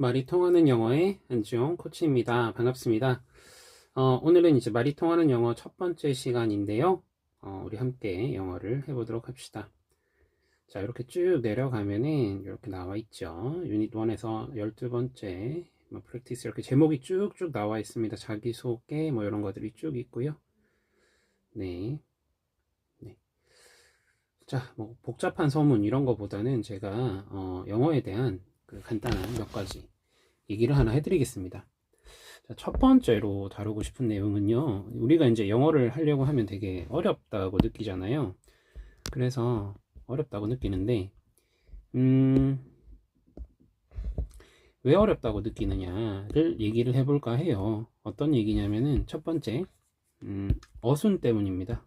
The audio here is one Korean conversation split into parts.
말이 통하는 영어의 안지용 코치입니다. 반갑습니다. 오늘은 이제 말이 통하는 영어 첫 번째 시간인데요. 우리 함께 영어를 해보도록 합시다. 자, 이렇게 쭉 내려가면은 이렇게 나와 있죠. 유닛 1에서 12번째 프랙티스 이렇게 제목이 쭉쭉 나와 있습니다. 자기소개 뭐 이런 것들이 쭉 있고요. 네. 자, 뭐 복잡한 서문 이런 거보다는 제가 영어에 대한 그 간단한 몇 가지 얘기를 하나 해드리겠습니다. 자, 첫 번째로 다루고 싶은 내용은요, 우리가 이제 영어를 하려고 하면 되게 어렵다고 느끼잖아요. 그래서 어렵다고 느끼는데 왜 어렵다고 느끼느냐를 얘기를 해볼까 해요. 어떤 얘기냐면은 첫 번째, 어순 때문입니다.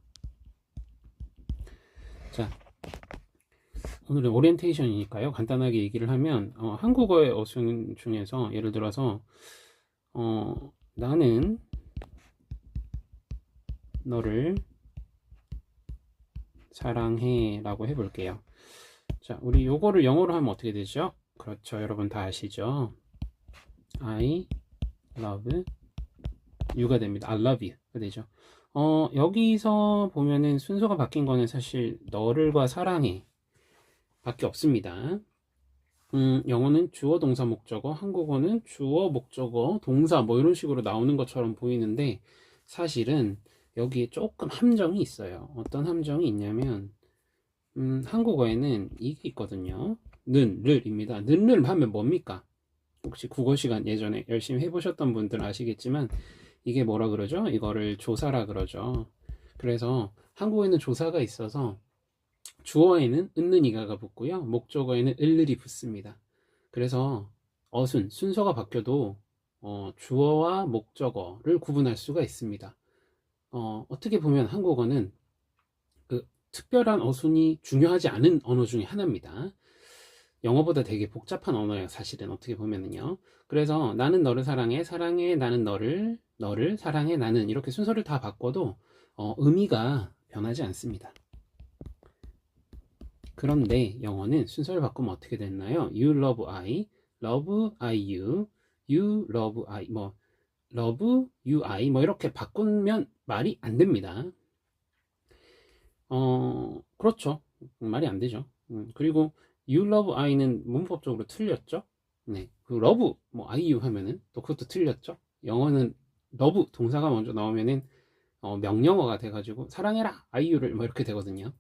자, 오늘은 오리엔테이션이니까요. 간단하게 얘기를 하면 한국어의 어순 중에서 예를 들어서 나는 너를 사랑해 라고 해볼게요. 자, 우리 요거를 영어로 하면 어떻게 되죠? 그렇죠, 여러분 다 아시죠? I love you가 됩니다. I love you가 되죠. 여기서 보면은 순서가 바뀐 거는 사실 너를과 사랑해 밖에 없습니다. 영어는 주어 동사 목적어, 한국어는 주어 목적어 동사 뭐 이런 식으로 나오는 것처럼 보이는데 사실은 여기에 조금 함정이 있어요. 어떤 함정이 있냐면 한국어에는 이게 있거든요. 는, 를입니다. 는를 하면 뭡니까? 혹시 국어 시간 예전에 열심히 해보셨던 분들은 아시겠지만 이게 뭐라 그러죠? 이거를 조사라 그러죠. 그래서 한국어에는 조사가 있어서 주어에는 은는이가가 붙고요. 목적어에는 을을이 붙습니다. 그래서 어순, 순서가 바뀌어도 주어와 목적어를 구분할 수가 있습니다. 어떻게 보면 한국어는 그 특별한 어순이 중요하지 않은 언어 중에 하나입니다. 영어보다 되게 복잡한 언어예요, 사실은 어떻게 보면은요. 그래서 나는 너를 사랑해, 사랑해, 나는 너를, 너를 사랑해, 나는 이렇게 순서를 다 바꿔도 의미가 변하지 않습니다. 그런데 영어는 순서를 바꾸면 어떻게 됐나요? You love I, love I you, you love I, 뭐 love you I 뭐 이렇게 바꾸면 말이 안 됩니다. 그렇죠. 말이 안 되죠. 그리고 you love I는 문법적으로 틀렸죠. 네, 그 love 뭐 I you 하면은 또 그것도 틀렸죠. 영어는 love 동사가 먼저 나오면은 명령어가 돼가지고 사랑해라 I you를 뭐 이렇게 되거든요.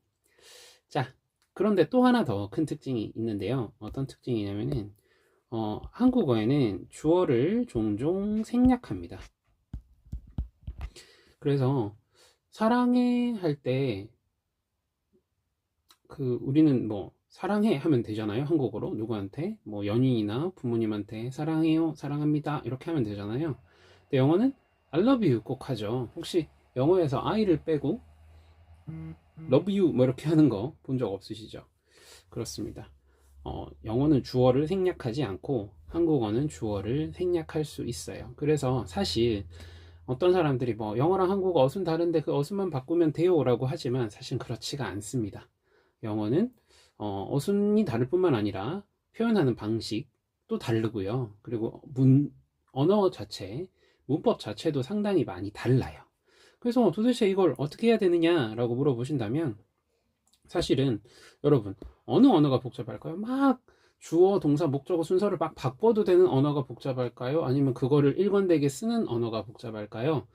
자, 그런데 또 하나 더 큰 특징이 있는데요. 어떤 특징이냐면은 한국어에는 주어를 종종 생략합니다. 그래서 사랑해 할 때 그 우리는 뭐 사랑해 하면 되잖아요. 한국어로 누구한테 뭐 연인이나 부모님한테 사랑해요, 사랑합니다 이렇게 하면 되잖아요. 근데 영어는 I love you 꼭 하죠. 혹시 영어에서 I를 빼고 love you 뭐 이렇게 하는 거 본 적 없으시죠? 그렇습니다. 영어는 주어를 생략하지 않고 한국어는 주어를 생략할 수 있어요. 그래서 사실 어떤 사람들이 뭐 영어랑 한국어 어순 다른데 그 어순만 바꾸면 돼요 라고 하지만 사실 그렇지가 않습니다. 영어는 어순이 다를 뿐만 아니라 표현하는 방식도 다르고요. 그리고 언어 자체, 문법 자체도 상당히 많이 달라요. 그래서 도대체 이걸 어떻게 해야 되느냐라고 물어보신다면 사실은 여러분 어느 언어가 복잡할까요? 막 주어, 동사, 목적어 순서를 막 바꿔도 되는 언어가 복잡할까요? 아니면 그거를 일관되게 쓰는 언어가 복잡할까요?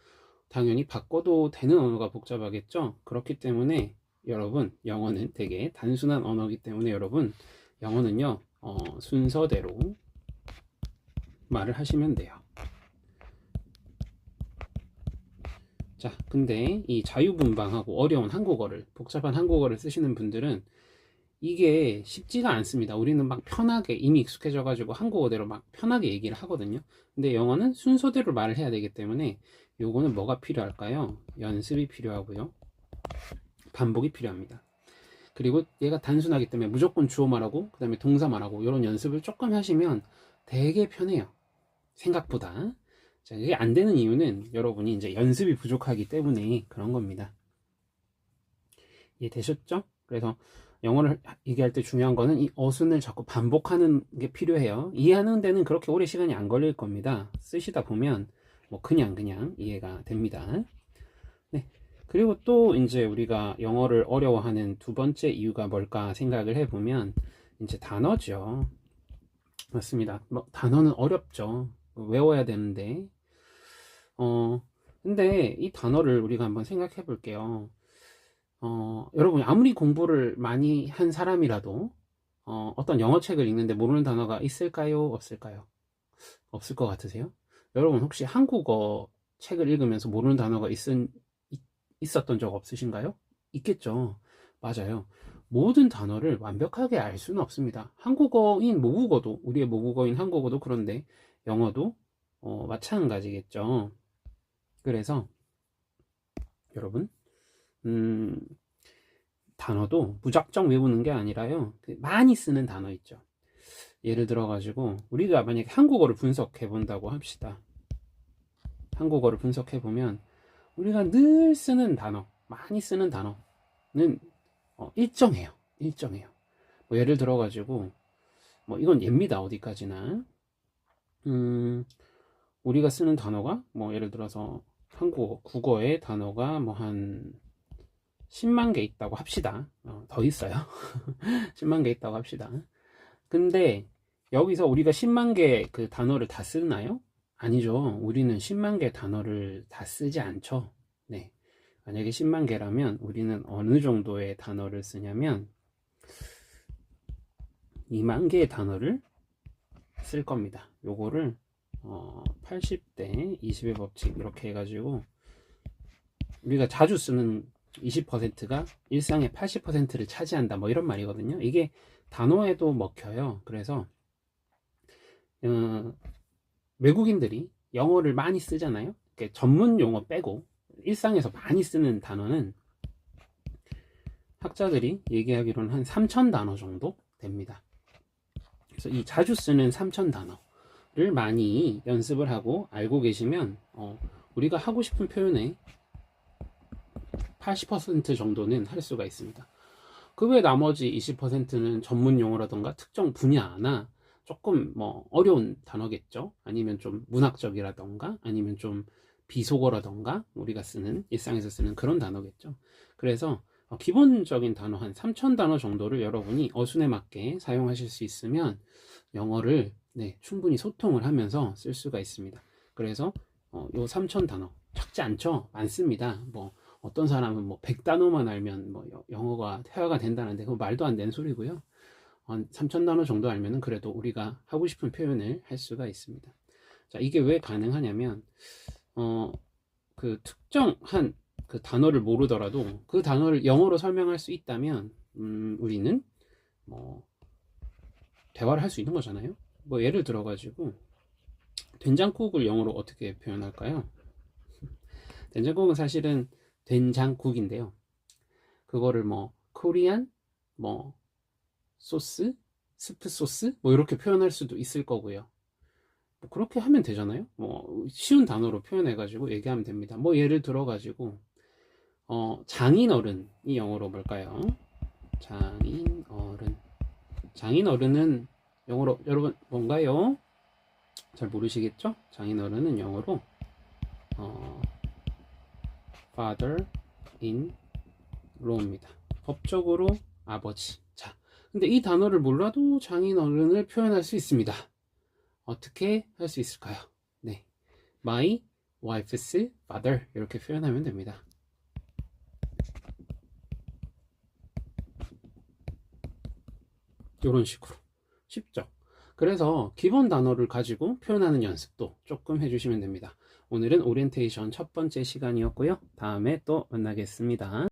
당연히 바꿔도 되는 언어가 복잡하겠죠? 그렇기 때문에 여러분 영어는 되게 단순한 언어이기 때문에 여러분 영어는요 순서대로 말을 하시면 돼요. 자, 근데 이 자유분방하고 어려운 한국어를 복잡한 한국어를 쓰시는 분들은 이게 쉽지가 않습니다. 우리는 막 편하게 이미 익숙해져 가지고 한국어대로 막 편하게 얘기를 하거든요. 근데 영어는 순서대로 말을 해야 되기 때문에 요거는 뭐가 필요할까요? 연습이 필요하고요, 반복이 필요합니다. 그리고 얘가 단순하기 때문에 무조건 주어 말하고 그 다음에 동사 말하고 이런 연습을 조금 하시면 되게 편해요, 생각보다. 자, 이게 안 되는 이유는 여러분이 이제 연습이 부족하기 때문에 그런 겁니다. 이해되셨죠? 그래서 영어를 얘기할 때 중요한 거는 이 어순을 자꾸 반복하는 게 필요해요. 이해하는 데는 그렇게 오래 시간이 안 걸릴 겁니다. 쓰시다 보면 뭐 그냥 이해가 됩니다. 네. 그리고 또 이제 우리가 영어를 어려워하는 두 번째 이유가 뭘까 생각을 해보면 이제 단어죠. 맞습니다. 뭐 단어는 어렵죠. 외워야 되는데 근데 이 단어를 우리가 한번 생각해 볼게요. 여러분 아무리 공부를 많이 한 사람이라도 어떤 영어 책을 읽는데 모르는 단어가 있을까요? 없을까요? 없을 것 같으세요? 여러분 혹시 한국어 책을 읽으면서 모르는 단어가 있었던 적 없으신가요? 있겠죠. 맞아요. 모든 단어를 완벽하게 알 수는 없습니다. 한국어인 모국어도, 우리의 모국어인 한국어도 그런데 영어도 마찬가지겠죠. 그래서 여러분 단어도 무작정 외우는 게 아니라요, 많이 쓰는 단어 있죠. 예를 들어 가지고 우리가 만약에 한국어를 분석해 본다고 합시다. 한국어를 분석해 보면 우리가 늘 쓰는 단어, 많이 쓰는 단어는 일정해요. 뭐 예를 들어 가지고 뭐 이건 예입니다. 어디까지나 우리가 쓰는 단어가 뭐 예를 들어서 한국어, 국어의 단어가 뭐 한 10만 개 있다고 합시다. 더 있어요. 10만 개 있다고 합시다. 근데 여기서 우리가 10만 개 그 단어를 다 쓰나요? 아니죠. 우리는 10만 개 단어를 다 쓰지 않죠. 네. 만약에 10만 개라면 우리는 어느 정도의 단어를 쓰냐면 2만 개의 단어를 쓸 겁니다. 요거를 80대 20의 법칙 이렇게 해가지고 우리가 자주 쓰는 20%가 일상의 80%를 차지한다 뭐 이런 말이거든요. 이게 단어에도 먹혀요. 그래서 외국인들이 영어를 많이 쓰잖아요. 전문 용어 빼고 일상에서 많이 쓰는 단어는 학자들이 얘기하기로는 한 3,000 단어 정도 됩니다. 그래서 이 자주 쓰는 3,000 단어를 많이 연습을 하고 알고 계시면 우리가 하고 싶은 표현의 80% 정도는 할 수가 있습니다. 그 외 나머지 20%는 전문 용어라던가 특정 분야나 조금 뭐 어려운 단어겠죠. 아니면 좀 문학적이라던가 아니면 좀 비속어라던가 우리가 쓰는 일상에서 쓰는 그런 단어겠죠. 그래서 기본적인 단어 한 3,000 단어 정도를 여러분이 어순에 맞게 사용하실 수 있으면 영어를 충분히 소통을 하면서 쓸 수가 있습니다. 그래서 요 3,000 단어 적지 않죠? 많습니다. 뭐 어떤 사람은 뭐 100단어만 알면 뭐 영어가 퇴화가 된다는데 그거 말도 안 되는 소리고요. 3,000 단어 정도 알면은 그래도 우리가 하고 싶은 표현을 할 수가 있습니다. 자, 이게 왜 가능하냐면 그 특정한 그 단어를 모르더라도 그 단어를 영어로 설명할 수 있다면 우리는 뭐 대화를 할 수 있는 거잖아요. 뭐 예를 들어 가지고 된장국을 영어로 어떻게 표현할까요? 된장국은 사실은 된장국인데요. 그거를 뭐 코리안 뭐 소스, 스프 소스 뭐 이렇게 표현할 수도 있을 거고요. 뭐 그렇게 하면 되잖아요. 뭐 쉬운 단어로 표현해 가지고 얘기하면 됩니다. 뭐 예를 들어 가지고 장인어른이 영어로 뭘까요? 장인어른은 영어로 여러분 뭔가요? 잘 모르시겠죠? 장인어른은 영어로 father in law입니다. 법적으로 아버지. 자, 근데 이 단어를 몰라도 장인어른을 표현할 수 있습니다. 어떻게 할 수 있을까요? 네, my wife's father 이렇게 표현하면 됩니다. 이런 식으로 쉽죠? 그래서 기본 단어를 가지고 표현하는 연습도 조금 해주시면 됩니다. 오늘은 오리엔테이션 첫 번째 시간이었고요. 다음에 또 만나겠습니다.